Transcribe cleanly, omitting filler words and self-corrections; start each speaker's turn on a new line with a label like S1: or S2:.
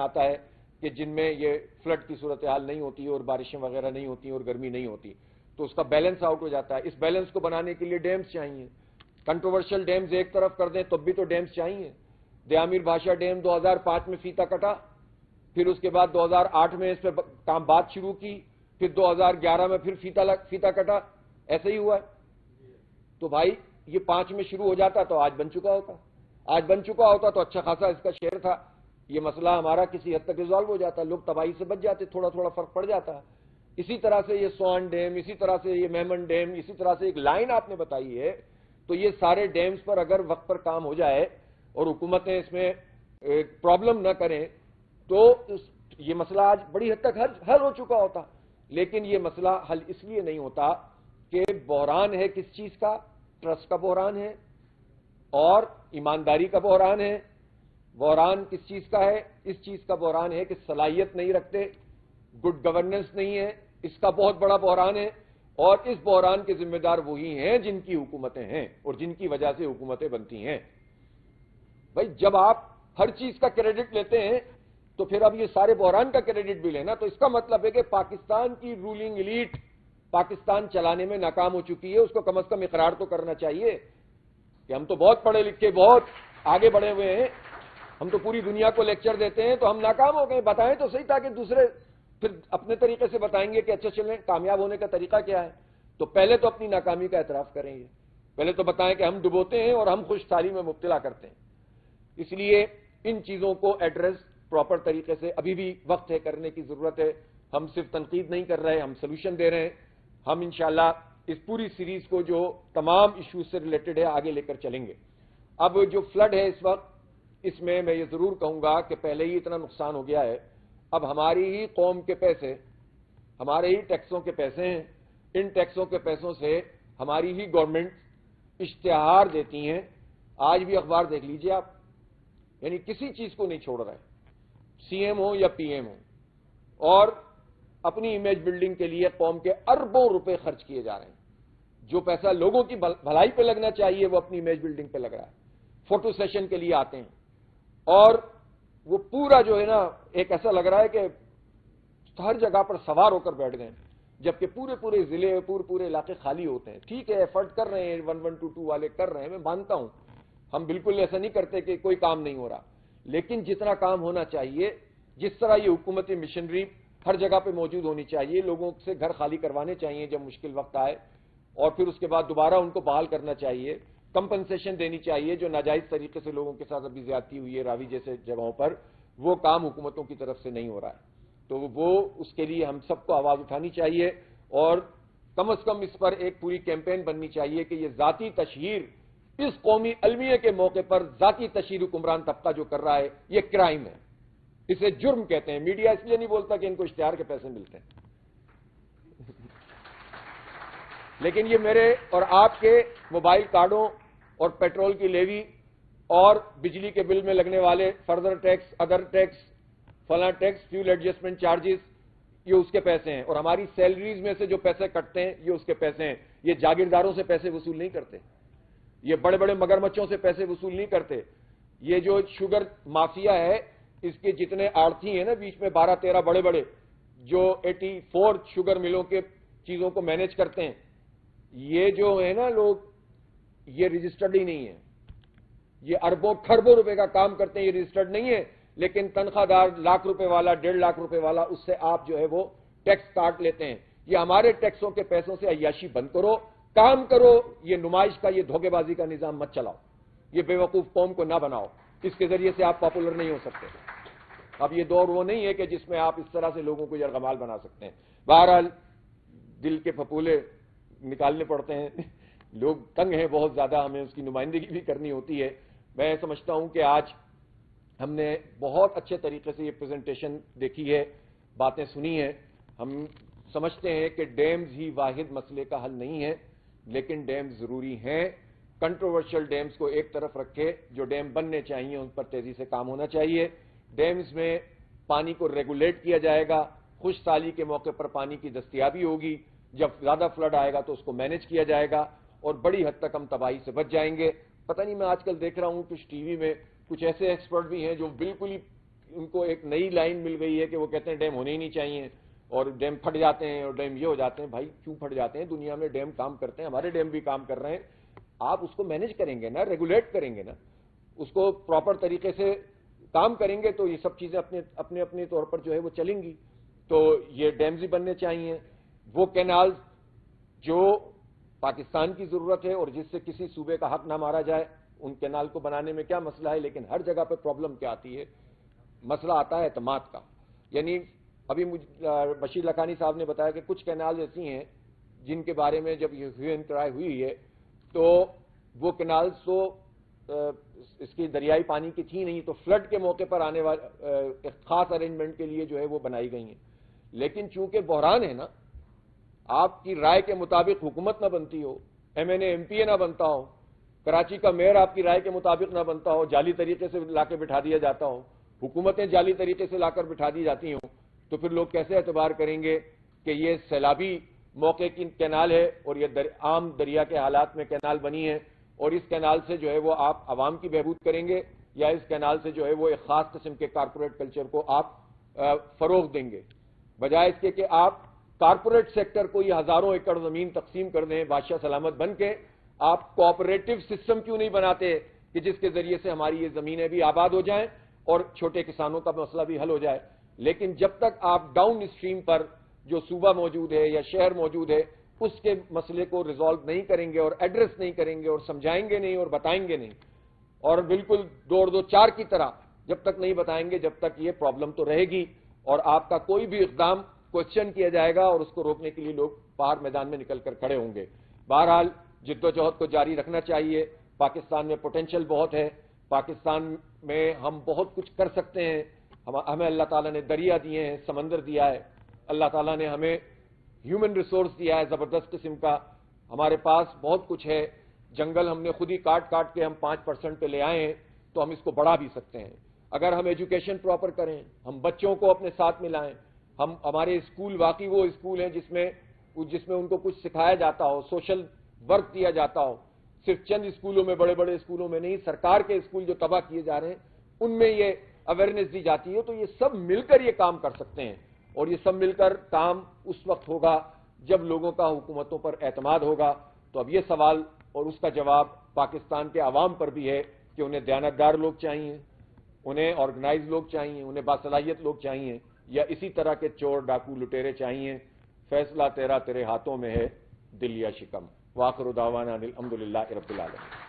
S1: آتا ہے کہ جن میں یہ فلڈ کی صورتحال نہیں ہوتی اور بارشیں وغیرہ نہیں ہوتی اور گرمی نہیں ہوتی، تو اس کا بیلنس آؤٹ ہو جاتا ہے. اس بیلنس کو بنانے کے لیے ڈیمز چاہیے. کنٹروورشل ڈیمز ایک طرف کر دیں تب بھی تو ڈیمز چاہیے. دیامیر بھاشا ڈیم 2005 میں فیتا کٹا، پھر اس کے بعد 2008 میں اس پہ کام بات شروع کی، پھر 2011 میں پھر فیتا کٹا. ایسے ہی ہوا ہے. تو بھائی یہ 5 میں شروع ہو جاتا تو آج بن چکا ہوتا. آج بن چکا ہوتا تو اچھا خاصا اس کا شیئر تھا. یہ مسئلہ ہمارا کسی حد تک ریزالو ہو جاتا، لوگ تباہی سے بچ جاتے، تھوڑا تھوڑا فرق پڑ جاتا. اسی طرح سے یہ سوان ڈیم، اسی طرح سے یہ میمن ڈیم، اسی طرح سے ایک لائن آپ نے بتائی ہے. تو یہ سارے ڈیمز پر اگر وقت پر کام ہو جائے اور حکومتیں اس میں پرابلم نہ کریں تو یہ مسئلہ آج بڑی حد تک حل ہو چکا ہوتا. لیکن یہ مسئلہ حل اس لیے نہیں ہوتا کہ بحران ہے کس چیز کا؟ ٹرسٹ کا بحران ہے اور ایمانداری کا بحران ہے. بحران کس چیز کا ہے؟ اس چیز کا بحران ہے کہ صلاحیت نہیں رکھتے، گڈ گورننس نہیں ہے، اس کا بہت بڑا بحران ہے. اور اس بحران کے ذمہ دار وہی ہیں جن کی حکومتیں ہیں اور جن کی وجہ سے حکومتیں بنتی ہیں. بھائی جب آپ ہر چیز کا کریڈٹ لیتے ہیں تو پھر اب یہ سارے بحران کا کریڈٹ بھی لینا، تو اس کا مطلب ہے کہ پاکستان کی رولنگ ایلیٹ پاکستان چلانے میں ناکام ہو چکی ہے. اس کو کم از کم اقرار تو کرنا چاہیے کہ ہم تو بہت پڑھے لکھے، بہت آگے بڑھے ہوئے ہیں، ہم تو پوری دنیا کو لیکچر دیتے ہیں، تو ہم ناکام ہو گئے. بتائیں تو صحیح، تاکہ دوسرے پھر اپنے طریقے سے بتائیں گے کہ اچھا چلیں کامیاب ہونے کا طریقہ کیا ہے. تو پہلے تو اپنی ناکامی کا اعتراف کریں گے، پہلے تو بتائیں کہ ہم ڈبوتے ہیں اور ہم خوش حالی میں مبتلا کرتے ہیں. اس لیے ان چیزوں کو ایڈریس پراپر طریقے سے ابھی بھی وقت ہے کرنے کی ضرورت ہے. ہم صرف تنقید نہیں کر رہے، ہم سلوشن دے رہے ہیں. ہم انشاءاللہ اس پوری سیریز کو جو تمام ایشوز سے ریلیٹڈ ہے آگے لے کر چلیں گے. اب جو فلڈ ہے اس وقت، اس میں یہ ضرور کہوں گا کہ پہلے ہی اتنا نقصان ہو گیا ہے. اب ہماری ہی قوم کے پیسے، ہمارے ہی ٹیکسوں کے پیسے ہیں. ان ٹیکسوں کے پیسوں سے ہماری ہی گورنمنٹ اشتہار دیتی ہیں. آج بھی اخبار دیکھ لیجئے آپ، یعنی کسی چیز کو نہیں چھوڑ رہے، سی ایم ہو یا پی ایم ہو، اور اپنی امیج بلڈنگ کے لیے قوم کے اربوں روپے خرچ کیے جا رہے ہیں. جو پیسہ لوگوں کی بھلائی پہ لگنا چاہیے وہ اپنی امیج بلڈنگ پہ لگ رہا ہے. فوٹو سیشن کے لیے آتے ہیں اور وہ پورا جو ہے نا ایک ایسا لگ رہا ہے کہ ہر جگہ پر سوار ہو کر بیٹھ گئے، جبکہ پورے ضلع پورے علاقے خالی ہوتے ہیں. ٹھیک ہے، ایفرٹ کر رہے ہیں، 1122 والے کر رہے ہیں، میں مانتا ہوں. ہم بالکل ایسا نہیں کرتے کہ کوئی کام نہیں ہو رہا، لیکن جتنا کام ہونا چاہیے، جس طرح یہ حکومتی مشنری ہر جگہ پہ موجود ہونی چاہیے، لوگوں سے گھر خالی کروانے چاہیے جب مشکل وقت آئے، اور پھر اس کے بعد دوبارہ ان کو بحال کرنا چاہیے، کمپنسیشن دینی چاہیے. جو ناجائز طریقے سے لوگوں کے ساتھ ابھی زیادتی ہوئی ہے راوی جیسے جگہوں پر، وہ کام حکومتوں کی طرف سے نہیں ہو رہا ہے. تو وہ اس کے لیے ہم سب کو آواز اٹھانی چاہیے، اور کم از کم اس پر ایک پوری کیمپین بننی چاہیے کہ یہ ذاتی تشہیر اس قومی المیہ کے موقع پر ذاتی تشہیر حکمران طبقہ جو کر رہا ہے یہ کرائم ہے، اسے جرم کہتے ہیں. میڈیا اس لیے نہیں بولتا کہ ان کو اشتہار کے پیسے ملتے ہیں، لیکن یہ میرے اور آپ کے موبائل کارڈوں اور پیٹرول کی لیوی اور بجلی کے بل میں لگنے والے فردر ٹیکس، ادر ٹیکس، فلاں ٹیکس، فیول ایڈجسٹمنٹ چارجز، یہ اس کے پیسے ہیں. اور ہماری سیلریز میں سے جو پیسے کٹتے ہیں یہ اس کے پیسے ہیں. یہ جاگیرداروں سے پیسے وصول نہیں کرتے، یہ بڑے بڑے مگرمچھوں سے پیسے وصول نہیں کرتے. یہ جو شوگر مافیا ہے، اس کے جتنے آڑتی ہیں نا بیچ میں 12-13 بڑے بڑے جو 84 شوگر ملوں کے چیزوں کو مینج کرتے ہیں، یہ جو ہے نا لوگ، یہ رجسٹرڈ ہی نہیں ہے. یہ اربوں کھربوں روپے کا کام کرتے ہیں، یہ رجسٹرڈ نہیں ہے، لیکن تنخواہ دار لاکھ روپے والا، 1.5 لاکھ روپے والا، اس سے آپ جو ہے وہ ٹیکس کاٹ لیتے ہیں. یہ ہمارے ٹیکسوں کے پیسوں سے عیاشی بند کرو، کام کرو. یہ نمائش کا، یہ دھوکے بازی کا نظام مت چلاؤ، یہ بے وقوف قوم کو نہ بناؤ. اس کے ذریعے سے آپ پاپولر نہیں ہو سکتے. اب یہ دور وہ نہیں ہے کہ جس میں آپ اس طرح سے لوگوں کو یرغمال بنا سکتے ہیں. بہرحال دل کے پھپولے نکالنے پڑتے ہیں، لوگ تنگ ہیں بہت زیادہ، ہمیں اس کی نمائندگی بھی کرنی ہوتی ہے. میں سمجھتا ہوں کہ آج ہم نے بہت اچھے طریقے سے یہ پریزنٹیشن دیکھی ہے، باتیں سنی ہیں. ہم سمجھتے ہیں کہ ڈیمز ہی واحد مسئلے کا حل نہیں ہے، لیکن ڈیمز ضروری ہیں. کنٹروورشل ڈیمز کو ایک طرف رکھے، جو ڈیم بننے چاہیے ان پر تیزی سے کام ہونا چاہیے. ڈیمز میں پانی کو ریگولیٹ کیا جائے گا، خوش سالی کے موقع پر پانی کی دستیابی ہوگی، جب زیادہ فلڈ آئے گا تو اس کو مینج کیا جائے گا، اور بڑی حد تک ہم تباہی سے بچ جائیں گے. پتہ نہیں، میں آج کل دیکھ رہا ہوں کچھ ٹی وی میں کچھ ایسے ایکسپرٹ بھی ہیں جو بالکل ہی ان کو ایک نئی لائن مل گئی ہے کہ وہ کہتے ہیں ڈیم ہونے ہی نہیں چاہیے اور ڈیم پھٹ جاتے ہیں اور ڈیم یہ ہو جاتے ہیں. بھائی کیوں پھٹ جاتے ہیں؟ دنیا میں ڈیم کام کرتے ہیں, ہمارے ڈیم بھی کام کر رہے ہیں. آپ اس کو مینج کریں گے نا, ریگولیٹ کریں گے نا, اس کو پراپر طریقے سے کام کریں گے تو یہ سب چیزیں اپنے طور پر جو ہے وہ چلیں گی. تو یہ ڈیمز ہی بننے چاہیے, وہ کینال جو پاکستان کی ضرورت ہے اور جس سے کسی صوبے کا حق نہ مارا جائے. ان کینال کو بنانے میں کیا مسئلہ ہے, لیکن ہر جگہ پہ پرابلم کیا آتی ہے, مسئلہ آتا ہے اعتماد کا. یعنی ابھی بشیر لکھانی صاحب نے بتایا کہ کچھ کینال ایسی ہیں جن کے بارے میں جب یہ ہیومن ٹرائل ہوئی ہے تو وہ کینالز تو اس کی دریائی پانی کی تھی نہیں, تو فلڈ کے موقع پر آنے والے ایک خاص ارینجمنٹ کے لیے جو ہے وہ بنائی گئی ہیں. لیکن چونکہ بحران ہے نا, آپ کی رائے کے مطابق حکومت نہ بنتی ہو, M N A M P A نہ بنتا ہو, کراچی کا میئر آپ کی رائے کے مطابق نہ بنتا ہو, جعلی طریقے سے لا کے بٹھا دیا جاتا ہو, حکومتیں جعلی طریقے سے لا کر بٹھا دی جاتی ہوں, تو پھر لوگ کیسے اعتبار کریں گے کہ یہ سیلابی موقع کی کینال ہے اور یہ عام دریا کے حالات میں کینال بنی ہے, اور اس کینال سے جو ہے وہ آپ عوام کی بہبود کریں گے یا اس کینال سے جو ہے وہ ایک خاص قسم کے کارپوریٹ کلچر کو آپ فروغ دیں گے, بجائے اس کے کہ آپ کارپوریٹ سیکٹر کو یہ ہزاروں ایکڑ زمین تقسیم کر دیں بادشاہ سلامت بن کے. آپ کوآپریٹو سسٹم کیوں نہیں بناتے کہ جس کے ذریعے سے ہماری یہ زمینیں بھی آباد ہو جائیں اور چھوٹے کسانوں کا مسئلہ بھی حل ہو جائے. لیکن جب تک آپ ڈاؤن اسٹریم پر جو صوبہ موجود ہے یا شہر موجود ہے اس کے مسئلے کو ریزالو نہیں کریں گے اور ایڈریس نہیں کریں گے اور سمجھائیں گے نہیں اور بتائیں گے نہیں, اور بالکل 2-2-4 کی طرح جب تک نہیں بتائیں گے جب تک یہ پرابلم تو رہے گی, اور آپ کا کوئی بھی اقدام کوشچن کیا جائے گا اور اس کو روکنے کے لیے لوگ باہر میدان میں نکل کر کھڑے ہوں گے. بہرحال جدوجہد کو جاری رکھنا چاہیے. پاکستان میں پوٹینشیل بہت ہے, پاکستان میں ہم بہت کچھ کر سکتے ہیں. ہمیں اللہ تعالیٰ نے دریا دیے ہیں, سمندر دیا ہے, اللہ تعالیٰ نے ہمیں ہیومن ریسورس دیا ہے زبردست قسم کا, ہمارے پاس بہت کچھ ہے. جنگل ہم نے خود ہی کاٹ کاٹ کے ہم 5% پہ لے آئے ہیں, تو ہم اس کو بڑھا بھی سکتے ہیں اگر ہم ایجوکیشن پراپر کریں, ہم بچوں کو اپنے ساتھ ملائیں. ہمارے اسکول واقعی وہ اسکول ہیں جس میں ان کو کچھ سکھایا جاتا ہو, سوشل ورک دیا جاتا ہو. صرف چند اسکولوں میں, بڑے بڑے اسکولوں میں نہیں, سرکار کے اسکول جو تباہ کیے جا رہے ہیں ان میں یہ اویئرنیس دی جاتی ہے. تو یہ سب مل کر یہ کام کر سکتے ہیں, اور یہ سب مل کر کام اس وقت ہوگا جب لوگوں کا حکومتوں پر اعتماد ہوگا. تو اب یہ سوال اور اس کا جواب پاکستان کے عوام پر بھی ہے کہ انہیں دیانتدار لوگ چاہیے, انہیں آرگنائز لوگ چاہیے, انہیں باصلاحیت لوگ چاہیے, یا اسی طرح کے چور ڈاکو لٹیرے چاہیے. فیصلہ تیرا تیرے ہاتھوں میں ہے, دل یا شکم. وآخر دعوانا الحمدللہ رب العالمین.